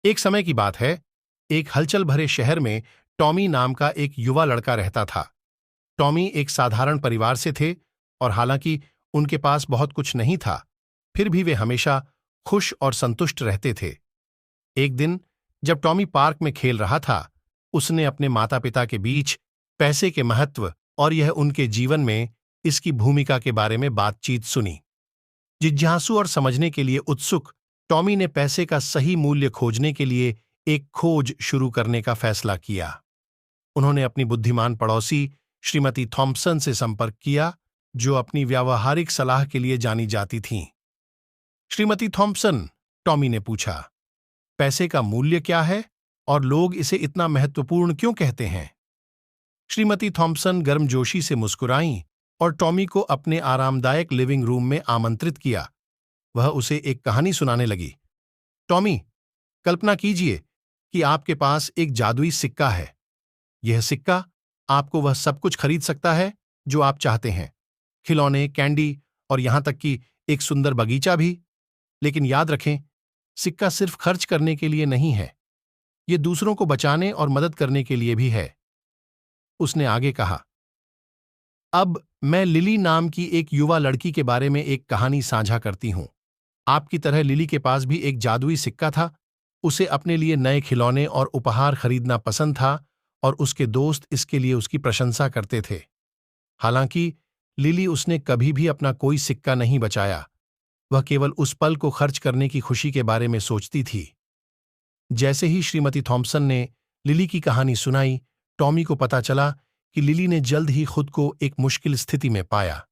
एक समय की बात है। एक हलचल भरे शहर में टॉमी नाम का एक युवा लड़का रहता था। टॉमी एक साधारण परिवार से थे और हालांकि उनके पास बहुत कुछ नहीं था, फिर भी वे हमेशा खुश और संतुष्ट रहते थे। एक दिन जब टॉमी पार्क में खेल रहा था, उसने अपने माता पिता के बीच पैसे के महत्व और यह उनके जीवन में इसकी भूमिका के बारे में बातचीत सुनी। जिज्ञासु और समझने के लिए उत्सुक, टॉमी ने पैसे का सही मूल्य खोजने के लिए एक खोज शुरू करने का फैसला किया। उन्होंने अपनी बुद्धिमान पड़ोसी श्रीमती थॉम्पसन से संपर्क किया, जो अपनी व्यावहारिक सलाह के लिए जानी जाती थीं। श्रीमती थॉम्पसन, टॉमी ने पूछा, पैसे का मूल्य क्या है और लोग इसे इतना महत्वपूर्ण क्यों कहते हैं? श्रीमती थॉम्पसन गर्मजोशी से मुस्कुराईं और टॉमी को अपने आरामदायक लिविंग रूम में आमंत्रित किया। वह उसे एक कहानी सुनाने लगी। टॉमी, कल्पना कीजिए कि आपके पास एक जादुई सिक्का है। यह सिक्का आपको वह सब कुछ खरीद सकता है जो आप चाहते हैं, खिलौने, कैंडी और यहां तक कि एक सुंदर बगीचा भी। लेकिन याद रखें, सिक्का सिर्फ खर्च करने के लिए नहीं है, यह दूसरों को बचाने और मदद करने के लिए भी है। उसने आगे कहा, अब मैं लिली नाम की एक युवा लड़की के बारे में एक कहानी साझा करती हूं। आपकी तरह लिली के पास भी एक जादुई सिक्का था। उसे अपने लिए नए खिलौने और उपहार खरीदना पसंद था और उसके दोस्त इसके लिए उसकी प्रशंसा करते थे। हालांकि लिली उसने कभी भी अपना कोई सिक्का नहीं बचाया। वह केवल उस पल को खर्च करने की खुशी के बारे में सोचती थी। जैसे ही श्रीमती थॉम्पसन ने लिली की कहानी सुनाई, टॉमी को पता चला कि लिली ने जल्द ही खुद को एक मुश्किल स्थिति में पाया।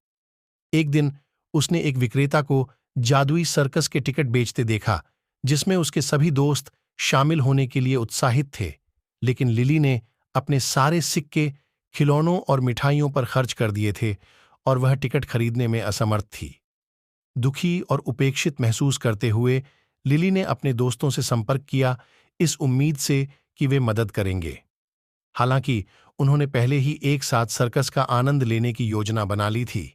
एक दिन उसने एक विक्रेता को जादुई सर्कस के टिकट बेचते देखा, जिसमें उसके सभी दोस्त शामिल होने के लिए उत्साहित थे। लेकिन लिली ने अपने सारे सिक्के खिलौनों और मिठाइयों पर खर्च कर दिए थे और वह टिकट खरीदने में असमर्थ थी। दुखी और उपेक्षित महसूस करते हुए लिली ने अपने दोस्तों से संपर्क किया, इस उम्मीद से कि वे मदद करेंगे। हालांकि उन्होंने पहले ही एक साथ सर्कस का आनंद लेने की योजना बना ली थी।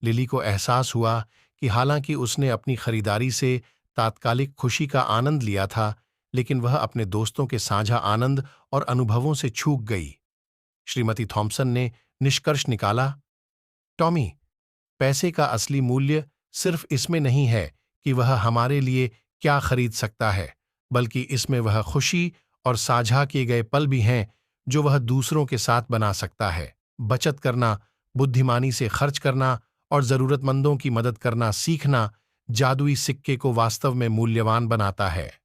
लिली को एहसास हुआ कि हालांकि उसने अपनी खरीदारी से तात्कालिक खुशी का आनंद लिया था, लेकिन वह अपने दोस्तों के साझा आनंद और अनुभवों से चूक गई। श्रीमती थॉम्पसन ने निष्कर्ष निकाला, टॉमी, पैसे का असली मूल्य सिर्फ इसमें नहीं है कि वह हमारे लिए क्या खरीद सकता है, बल्कि इसमें वह खुशी और साझा किए गए पल भी हैं जो वह दूसरों के साथ बना सकता है। बचत करना, बुद्धिमानी से खर्च करना और जरूरतमंदों की मदद करना सीखना जादुई सिक्के को वास्तव में मूल्यवान बनाता है।